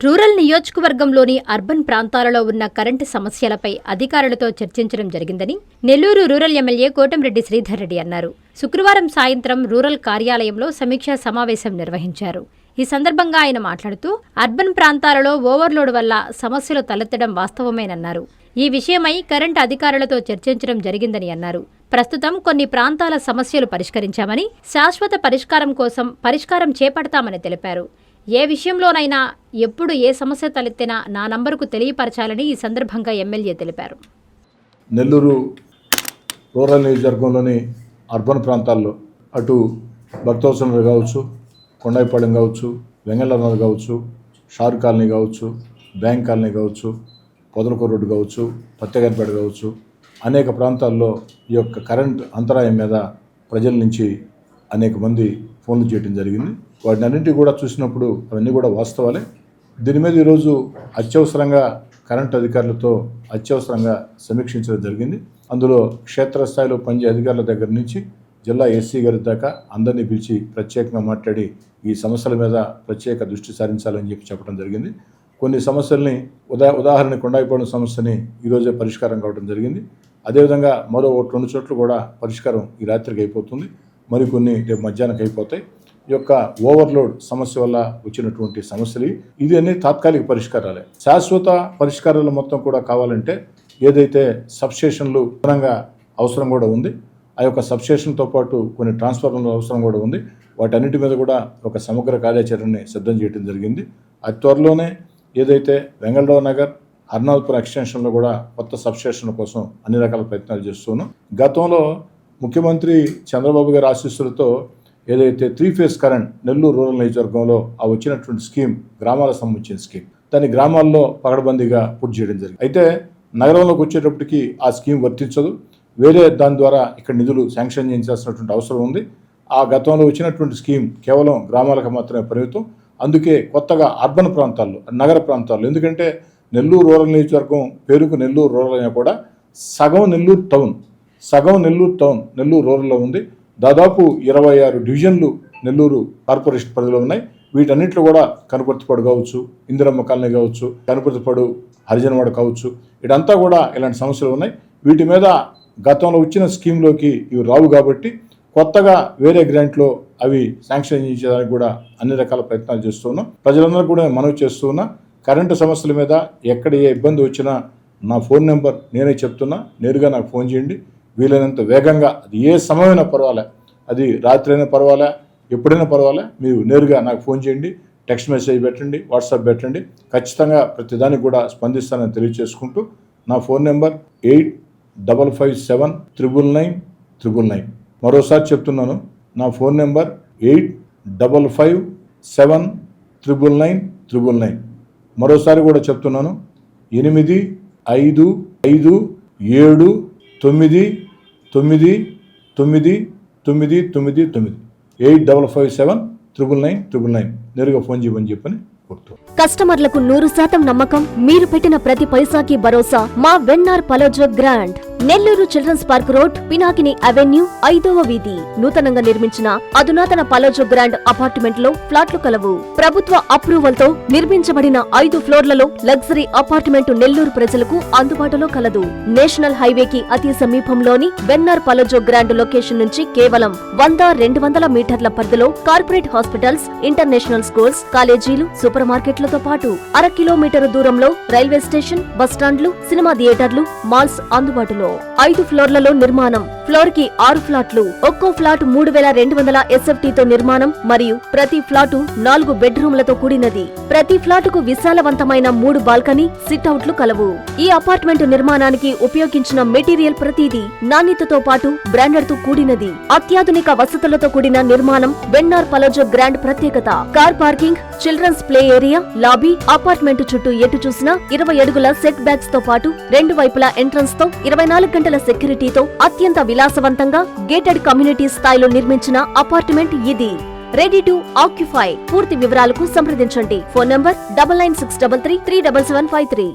Rural నియోజకవర్గంలోని urban ప్రాంతాలలో ఉన్న కరెంటు సమస్యలపై అధికారులతో చర్చించడం జరిగిందని నెల్లూరు రూరల్ ఎమ్మెల్యే కోటంరెడ్డి శ్రీధర్ రెడ్డి అన్నారు. శుక్రవారం సాయంత్రం రూరల్ కార్యాలయంలో సమీక్షా సమావేశం నిర్వహించారు. ఈ సందర్భంగా ఆయన మాట్లాడుతూ అర్బన్ ప్రాంతాలలో ఓవర్లోడ్ వల్ల సమస్యలు తలెత్తడం వాస్తవమేనన్నారు. ఈ విషయమై కరెంటు అధికారులతో చర్చించడం జరిగిందని అన్నారు. ప్రస్తుతం కొన్ని ప్రాంతాల సమస్యలు పరిష్కరించామని, శాశ్వత పరిష్కారం కోసం పరిష్కారం చేపడతామని తెలిపారు. ఏ విషయంలోనైనా ఎప్పుడు ఏ సమస్య తలెత్తినా నా నంబరుకు తెలియపరచాలని ఈ సందర్భంగా ఎమ్మెల్యే తెలిపారు. నెల్లూరు రూరల్ నియోజకవర్గంలోని అర్బన్ ప్రాంతాల్లో అటు భక్తవత్సల కావచ్చు, కొండాయిపాళెం కావచ్చు, వెంగళనగర్ కావచ్చు, షార్ కాలనీ కావచ్చు, బ్యాంక్ కాలనీ కావచ్చు, పొదలకూరు రోడ్డు కావచ్చు, పత్తెగారిపేట కావచ్చు, అనేక ప్రాంతాల్లో ఈ యొక్క కరెంట్ అంతరాయం మీద ప్రజల నుంచి అనేక మంది ఫోన్లు చేయడం జరిగింది. వాటిని అన్నింటినీ కూడా చూసినప్పుడు అవన్నీ కూడా వాస్తవాలే. దీని మీద ఈరోజు అత్యవసరంగా కరెంట్ అధికారులతో అత్యవసరంగా సమీక్షించడం జరిగింది. అందులో క్షేత్రస్థాయిలో పనిచేసే అధికారుల దగ్గర నుంచి జిల్లా ఎస్సీ గారి దాకా అందరినీ పిలిచి ప్రత్యేకంగా మాట్లాడి ఈ సమస్యల మీద ప్రత్యేక దృష్టి సారించాలని చెప్పడం జరిగింది. కొన్ని సమస్యల్ని ఉదాహరణ కొండాయిపాళెం సమస్యని ఈరోజే పరిష్కారం కావడం జరిగింది. అదేవిధంగా మరో 2 చోట్ల కూడా పరిష్కారం ఈ రాత్రికి అయిపోతుంది. మరికొన్ని రేపు మధ్యాహ్నానికి అయిపోతాయి. ఈ యొక్క ఓవర్లోడ్ సమస్య వల్ల వచ్చినటువంటి సమస్యలు ఇది అన్ని తాత్కాలిక పరిష్కారాలే. శాశ్వత పరిష్కారాలు మొత్తం కూడా కావాలంటే ఏదైతే సబ్స్టేషన్లు అదనంగా అవసరం కూడా ఉంది, ఆ యొక్క సబ్స్టేషన్తో పాటు కొన్ని ట్రాన్స్ఫార్మర్ల అవసరం కూడా ఉంది. వాటన్నిటి మీద కూడా ఒక సమగ్ర కార్యాచరణని సిద్ధం చేయడం జరిగింది. అతి త్వరలోనే ఏదైతే వెంగళరావు నగర్, హర్నాథ్పురం ఎక్స్టెన్షన్లో కూడా కొత్త సబ్స్టేషన్ల కోసం అన్ని రకాల ప్రయత్నాలు చేస్తున్నాం. గతంలో ముఖ్యమంత్రి చంద్రబాబు గారి ఆశీస్సులతో ఏదైతే 3 ఫేజ్ కరెంట్ నెల్లూరు రూరల్ నియోజకవర్గంలో ఆ వచ్చినటువంటి స్కీమ్ గ్రామాలకు సంబంధించిన స్కీమ్, దాన్ని గ్రామాల్లో పకడ్బందీగా పూర్తి చేయడం జరిగింది. అయితే నగరంలోకి వచ్చేటప్పటికి ఆ స్కీమ్ వర్తించదు. వేరే దాని ద్వారా ఇక్కడ నిధులు శాంక్షన్ చేయించాల్సినటువంటి అవసరం ఉంది. ఆ గతంలో వచ్చినటువంటి స్కీమ్ కేవలం గ్రామాలకు మాత్రమే పరిమితం. అందుకే కొత్తగా అర్బన్ ప్రాంతాల్లో, నగర ప్రాంతాల్లో, ఎందుకంటే నెల్లూరు రూరల్ నియోజకవర్గం పేరుకు నెల్లూరు రూరల్ అయినా కూడా సగం నెల్లూరు టౌన్ నెల్లూరు రూరల్లో ఉంది. దాదాపు 26 డివిజన్లు నెల్లూరు కార్పొరేషన్ పరిధిలో ఉన్నాయి. వీటన్నిటిలో కూడా కనుపర్తిపాడు కావచ్చు, ఇందిరమ్మ కాలనీ కావచ్చు, కనుపర్తిపాడు హరిజనవాడ కావచ్చు, ఇదంతా కూడా ఇలాంటి సమస్యలు ఉన్నాయి. వీటి మీద గతంలో వచ్చిన స్కీమ్లోకి ఇవి రావు కాబట్టి కొత్తగా వేరే గ్రాంట్లో అవి శాంక్షన్ చేయించడానికి కూడా అన్ని రకాల ప్రయత్నాలు చేస్తున్నాం. ప్రజలందరూ కూడా మనవి చేస్తున్నా, కరెంటు సమస్యల మీద ఎక్కడ ఏ ఇబ్బంది వచ్చినా నా ఫోన్ నెంబర్ నేనే చెప్తున్నా, నేరుగా నాకు ఫోన్ చేయండి. వీలైనంత వేగంగా, అది ఏ సమయమైనా పర్వాలే, అది రాత్రి అయినా పర్వాలే, ఎప్పుడైనా పర్వాలే, మీరు నేరుగా నాకు ఫోన్ చేయండి, టెక్స్ట్ మెసేజ్ పెట్టండి, వాట్సాప్ పెట్టండి. ఖచ్చితంగా ప్రతిదానికి కూడా స్పందిస్తానని తెలియజేసుకుంటూ నా ఫోన్ నెంబర్ 8557999999. మరోసారి చెప్తున్నాను, నా ఫోన్ నెంబర్ 8557999999. మరోసారి కూడా చెప్తున్నాను, 8557999999. 8557999999. నేరుగా ఫోన్ చేయమని చెప్పని కోరుతూ, కస్టమర్లకు 100% నమ్మకం, మీరు పెట్టిన ప్రతి పైసాకి భరోసా మా VNR పలోజో grand. Nellore children's park road, Pinakini avenue, 5వ వీధి. నూతనంగా నిర్మించిన అధునాతన పలోజో గ్రాండ్ అపార్ట్మెంట్ లో ఫ్లాట్లు కలవు. ప్రభుత్వ అప్రూవల్ తో నిర్మించబడిన 5 ఫ్లోర్లలో లగ్జరీ అపార్ట్మెంట్ నెల్లూరు ప్రజలకు అందుబాటులో కలదు. నేషనల్ హైవేకి అతి సమీపంలోని వెన్నార్ పలోజో గ్రాండ్ లొకేషన్ నుంచి కేవలం 100-200 మీటర్ల పరిధిలో కార్పొరేట్ హాస్పిటల్స్, ఇంటర్నేషనల్ స్కూల్స్, కాలేజీలు, సూపర్ మార్కెట్లతో పాటు 1/2 కిలోమీటర్ దూరంలో రైల్వే స్టేషన్, బస్టాండ్లు, సినిమా థియేటర్లు, మాల్స్ అందుబాటులో. 5 ఫ్లోర్లలో నిర్మాణం. ఫ్లోర్ కి 6 ఫ్లాట్లు. ఒక్కో ఫ్లాట్ 3200 SFT తో నిర్మాణం మరియు ప్రతి ఫ్లాటు 4 బెడ్రూమ్లతో కూడినది. ప్రతి ఫ్లాటుకు విశాలవంతమైన 3 బాల్కనీ, సిట్అవుట్లు కలవు. ఈ అపార్ట్మెంట్ నిర్మాణానికి ఉపయోగించిన మెటీరియల్ ప్రతిదీ నాణ్యతతో పాటు బ్రాండెడ్ తో కూడినది. అత్యాధునిక వసతులతో కూడిన నిర్మాణం వెన్నార్ పలోజో గ్రాండ్ ప్రత్యేకత. Car parking, children's play area, lobby, apartment చుట్టూ ఎటు చూసినా 20 అడుగుల సెట్ బ్యాక్స్ తో పాటు 2 వైపులా ఎంట్రన్స్ తో 24 గంటల సెక్యూరిటీతో అత్యంత విలాసవంతంగా గేటెడ్ కమ్యూనిటీ స్థాయిలో నిర్మించిన అపార్ట్మెంట్ ఇది. Ready to occupy. పూర్తి వివరాలకు సంప్రదించండి. Phone number 9963337753.